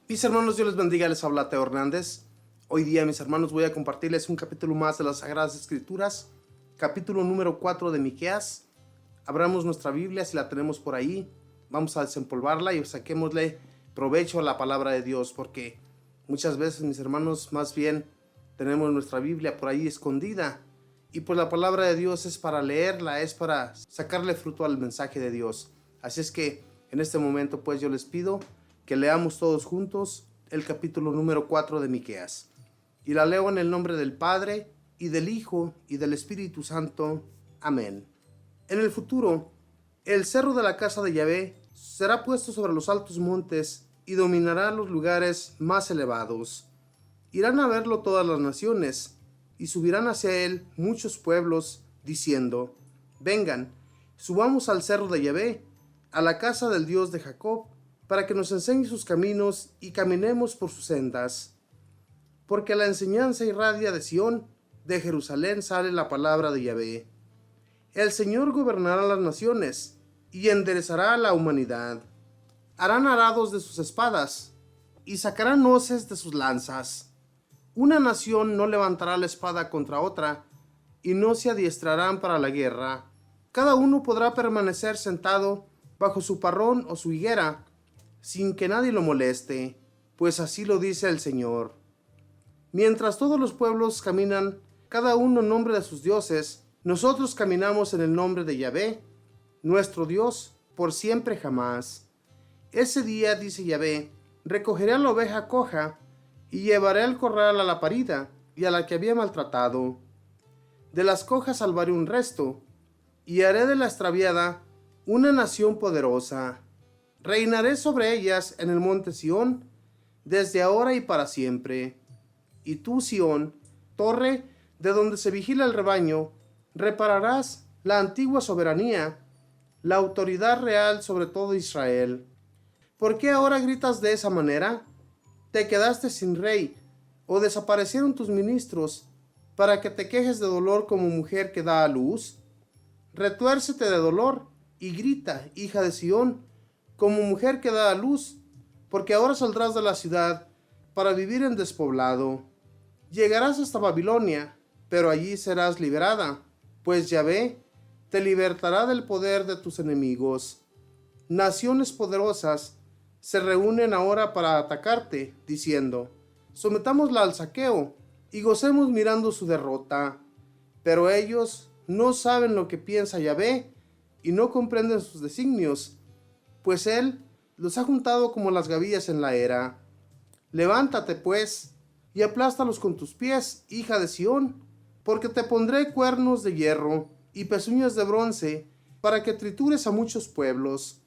Mis hermanos, Dios les bendiga, les habla Teo Hernández. Hoy día, mis hermanos, voy a compartirles un capítulo más de las Sagradas Escrituras, capítulo número 4 de Miqueas. Abramos nuestra Biblia si la tenemos por ahí, vamos a desempolvarla y saquémosle provecho a la palabra de Dios, porque muchas veces, mis hermanos, más bien tenemos nuestra Biblia por ahí escondida, y pues la palabra de Dios es para leerla, es para sacarle fruto al mensaje de Dios. Así es que en este momento, pues yo les pido que leamos todos juntos el capítulo número 4 de Miqueas. Y la leo en el nombre del Padre, y del Hijo, y del Espíritu Santo. Amén. En el futuro, el cerro de la casa de Yahvé será puesto sobre los altos montes, y dominará los lugares más elevados. Irán a verlo todas las naciones, y subirán hacia él muchos pueblos, diciendo: vengan, subamos al cerro de Yahvé, a la casa del Dios de Jacob, para que nos enseñe sus caminos y caminemos por sus sendas. Porque la enseñanza irradia de Sión, de Jerusalén sale la palabra de Yahvé. El Señor gobernará las naciones y enderezará la humanidad. Harán arados de sus espadas y sacarán hoces de sus lanzas. Una nación no levantará la espada contra otra y no se adiestrarán para la guerra. Cada uno podrá permanecer sentado bajo su parrón o su higuera, sin que nadie lo moleste, pues así lo dice el Señor. Mientras todos los pueblos caminan, cada uno en nombre de sus dioses, nosotros caminamos en el nombre de Yahvé, nuestro Dios, por siempre jamás. Ese día, dice Yahvé, recogeré a la oveja coja, y llevaré al corral a la parida, y a la que había maltratado. De las cojas salvaré un resto, y haré de la extraviada una nación poderosa. Reinaré sobre ellas en el monte Sión, desde ahora y para siempre. Y tú, Sión, torre de donde se vigila el rebaño, repararás la antigua soberanía, la autoridad real sobre todo Israel. ¿Por qué ahora gritas de esa manera? ¿Te quedaste sin rey, o desaparecieron tus ministros, para que te quejes de dolor como mujer que da a luz? Retuércete de dolor y grita, hija de Sión, como mujer que da a luz, porque ahora saldrás de la ciudad para vivir en despoblado. Llegarás hasta Babilonia, pero allí serás liberada, pues Yahvé te libertará del poder de tus enemigos. Naciones poderosas se reúnen ahora para atacarte, diciendo: sometámosla al saqueo y gocemos mirando su derrota. Pero ellos no saben lo que piensa Yahvé y no comprenden sus designios, pues él los ha juntado como las gavillas en la era. Levántate, pues, y aplástalos con tus pies, hija de Sión, porque te pondré cuernos de hierro y pezuñas de bronce, para que tritures a muchos pueblos.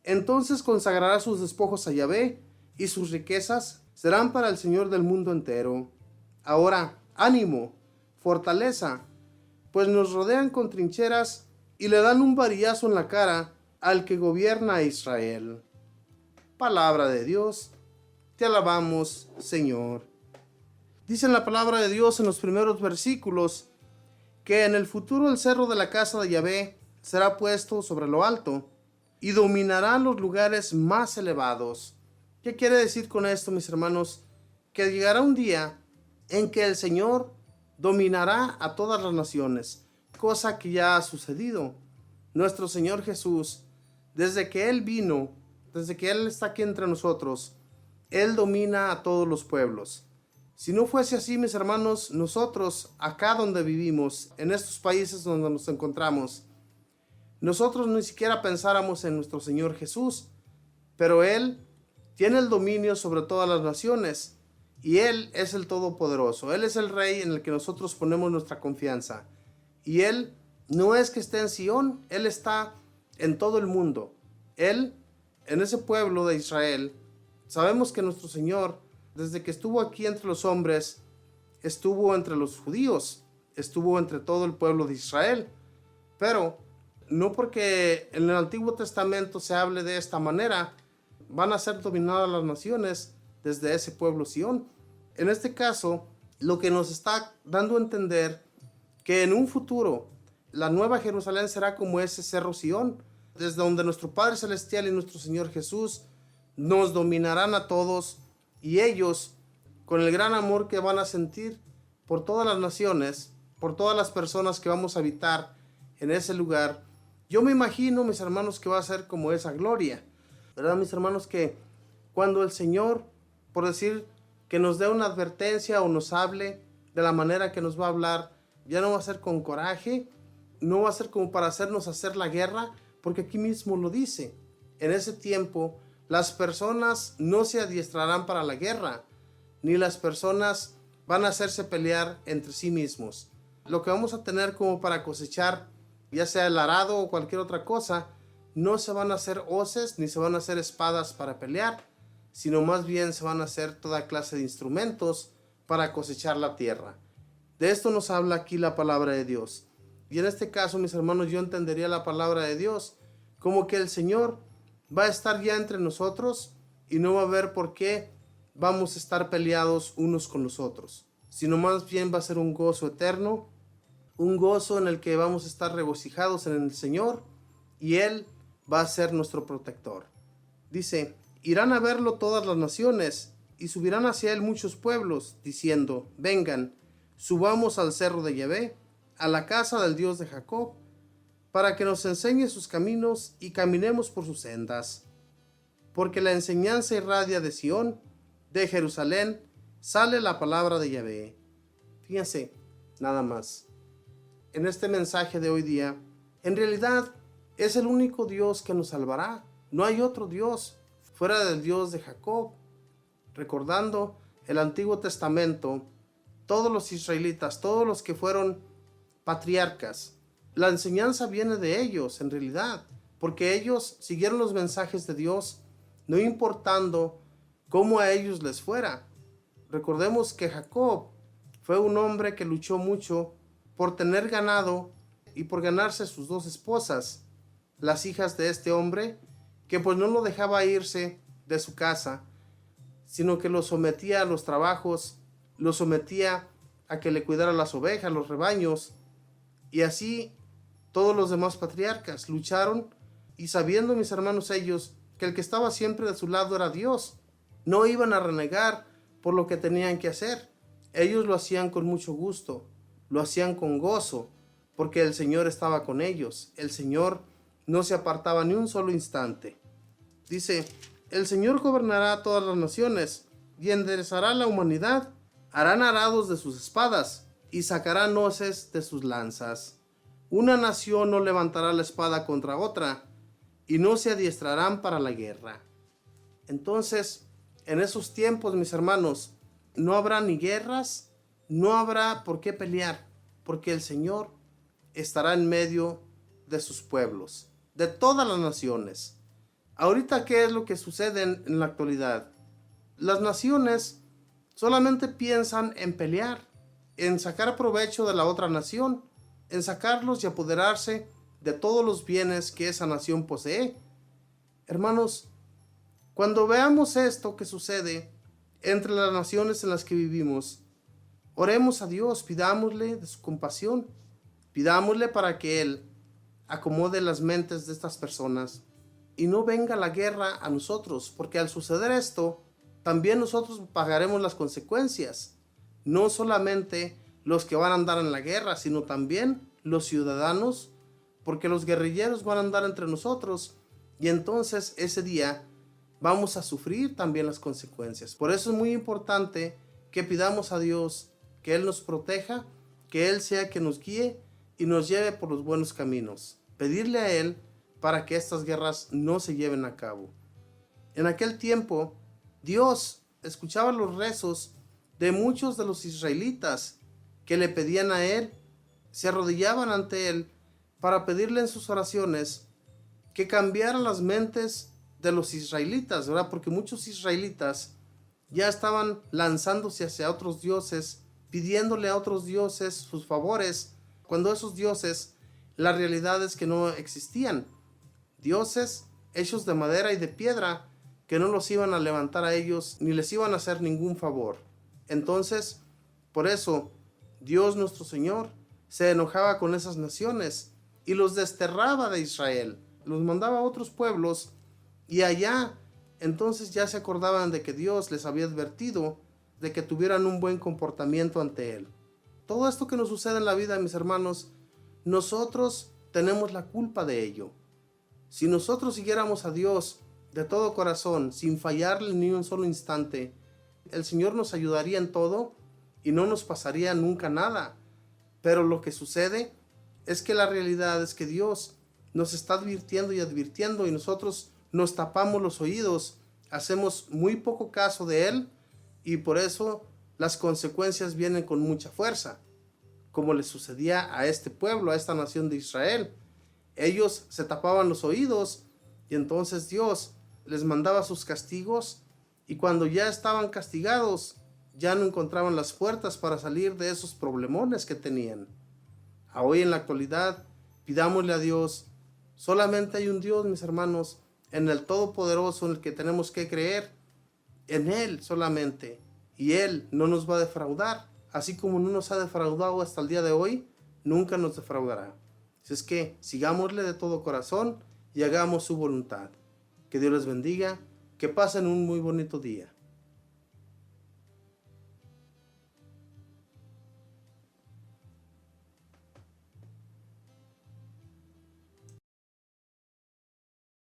Entonces consagrarás sus despojos a Yahvé, y sus riquezas serán para el Señor del mundo entero. Ahora, ánimo, fortaleza, pues nos rodean con trincheras y le dan un varillazo en la cara al que gobierna a Israel. Palabra de Dios, te alabamos, Señor. Dice en la palabra de Dios en los primeros versículos que en el futuro el cerro de la casa de Yahvé será puesto sobre lo alto y dominará los lugares más elevados. ¿Qué quiere decir con esto, mis hermanos? Que llegará un día en que el Señor dominará a todas las naciones, cosa que ya ha sucedido. Nuestro Señor Jesús, desde que Él vino, desde que Él está aquí entre nosotros, Él domina a todos los pueblos. Si no fuese así, mis hermanos, nosotros, acá donde vivimos, en estos países donde nos encontramos, nosotros ni siquiera pensáramos en nuestro Señor Jesús, pero Él tiene el dominio sobre todas las naciones, y Él es el Todopoderoso. Él es el Rey en el que nosotros ponemos nuestra confianza. Y Él no es que esté en Sión, Él está en todo el mundo. Él, en ese pueblo de Israel, sabemos que nuestro Señor, desde que estuvo aquí entre los hombres, estuvo entre los judíos, estuvo entre todo el pueblo de Israel. Pero no porque en el Antiguo Testamento se hable de esta manera, van a ser dominadas las naciones desde ese pueblo Sión. En este caso, lo que nos está dando a entender que en un futuro la nueva Jerusalén será como ese cerro Sión, desde donde nuestro Padre Celestial y nuestro Señor Jesús nos dominarán a todos Y ellos, con el gran amor que van a sentir por todas las naciones, por todas las personas que vamos a habitar en ese lugar, yo me imagino, mis hermanos, que va a ser como esa gloria, ¿verdad, mis hermanos? Que cuando el Señor, por decir, que nos dé una advertencia o nos hable de la manera que nos va a hablar, ya no va a ser con coraje, no va a ser como para hacernos hacer la guerra, porque aquí mismo lo dice. En ese tiempo, las personas no se adiestrarán para la guerra, ni las personas van a hacerse pelear entre sí mismos. Lo que vamos a tener como para cosechar, ya sea el arado o cualquier otra cosa, no se van a hacer hoces ni se van a hacer espadas para pelear, sino más bien se van a hacer toda clase de instrumentos para cosechar la tierra. De esto nos habla aquí la palabra de Dios. Y en este caso, mis hermanos, yo entendería la palabra de Dios como que el Señor va a estar ya entre nosotros y no va a haber por qué vamos a estar peleados unos con los otros, sino más bien va a ser un gozo eterno, un gozo en el que vamos a estar regocijados en el Señor y Él va a ser nuestro protector. Dice, irán a verlo todas las naciones y subirán hacia Él muchos pueblos, diciendo, vengan, subamos al cerro de Yahvé, a la casa del Dios de Jacob, para que nos enseñe sus caminos y caminemos por sus sendas. Porque la enseñanza irradia de Sión, de Jerusalén, sale la palabra de Yahvé. Fíjense, nada más. En este mensaje de hoy día, en realidad es el único Dios que nos salvará. No hay otro Dios fuera del Dios de Jacob. Recordando el Antiguo Testamento, todos los israelitas, todos los que fueron patriarcas, la enseñanza viene de ellos en realidad, porque ellos siguieron los mensajes de Dios, no importando cómo a ellos les fuera. Recordemos que Jacob fue un hombre que luchó mucho por tener ganado y por ganarse sus dos esposas, las hijas de este hombre, que pues no lo dejaba irse de su casa, sino que lo sometía a los trabajos, lo sometía a que le cuidara las ovejas, los rebaños, y así todos los demás patriarcas lucharon, y sabiendo, mis hermanos, ellos que el que estaba siempre de su lado era Dios, no iban a renegar por lo que tenían que hacer. Ellos lo hacían con mucho gusto, lo hacían con gozo, porque el Señor estaba con ellos. El Señor no se apartaba ni un solo instante. Dice, el Señor gobernará a todas las naciones y enderezará la humanidad. Harán arados de sus espadas y sacarán hoces de sus lanzas. Una nación no levantará la espada contra otra y no se adiestrarán para la guerra. Entonces, en esos tiempos, mis hermanos, no habrá ni guerras, no habrá por qué pelear, porque el Señor estará en medio de sus pueblos, de todas las naciones. Ahorita, ¿qué es lo que sucede en la actualidad? Las naciones solamente piensan en pelear, en sacar provecho de la otra nación, en sacarlos y apoderarse de todos los bienes que esa nación posee. Hermanos, cuando veamos esto que sucede entre las naciones en las que vivimos, oremos a Dios, pidámosle de su compasión, pidámosle para que Él acomode las mentes de estas personas y no venga la guerra a nosotros, porque al suceder esto, también nosotros pagaremos las consecuencias, no solamente los que van a andar en la guerra, sino también los ciudadanos, porque los guerrilleros van a andar entre nosotros y entonces ese día vamos a sufrir también las consecuencias. Por eso es muy importante que pidamos a Dios que Él nos proteja, que Él sea quien nos guíe y nos lleve por los buenos caminos. Pedirle a Él para que estas guerras no se lleven a cabo. En aquel tiempo, Dios escuchaba los rezos de muchos de los israelitas que le pedían a Él, se arrodillaban ante Él para pedirle en sus oraciones que cambiara las mentes de los israelitas, ¿verdad? Porque muchos israelitas ya estaban lanzándose hacia otros dioses, pidiéndole a otros dioses sus favores, cuando esos dioses, la realidad es que no existían. Dioses hechos de madera y de piedra que no los iban a levantar a ellos ni les iban a hacer ningún favor. Entonces, por eso, Dios nuestro Señor se enojaba con esas naciones y los desterraba de Israel, los mandaba a otros pueblos y allá entonces ya se acordaban de que Dios les había advertido de que tuvieran un buen comportamiento ante Él. Todo esto que nos sucede en la vida, mis hermanos, nosotros tenemos la culpa de ello. Si nosotros siguiéramos a Dios de todo corazón, sin fallarle ni un solo instante, el Señor nos ayudaría en todo y no nos pasaría nunca nada. Pero lo que sucede es que la realidad es que Dios nos está advirtiendo y nosotros nos tapamos los oídos, hacemos muy poco caso de Él y por eso las consecuencias vienen con mucha fuerza, como le sucedía a este pueblo, a esta nación de Israel. Ellos se tapaban los oídos y entonces Dios les mandaba sus castigos y cuando ya estaban castigados ya no encontraban las puertas para salir de esos problemones que tenían. Hoy en la actualidad pidámosle a Dios. Solamente hay un Dios, mis hermanos, en el Todopoderoso, en el que tenemos que creer, en Él solamente, y Él no nos va a defraudar, así como no nos ha defraudado hasta el día de hoy, nunca nos defraudará. Así es que sigámosle de todo corazón y hagamos su voluntad. Que Dios les bendiga, que pasen un muy bonito día.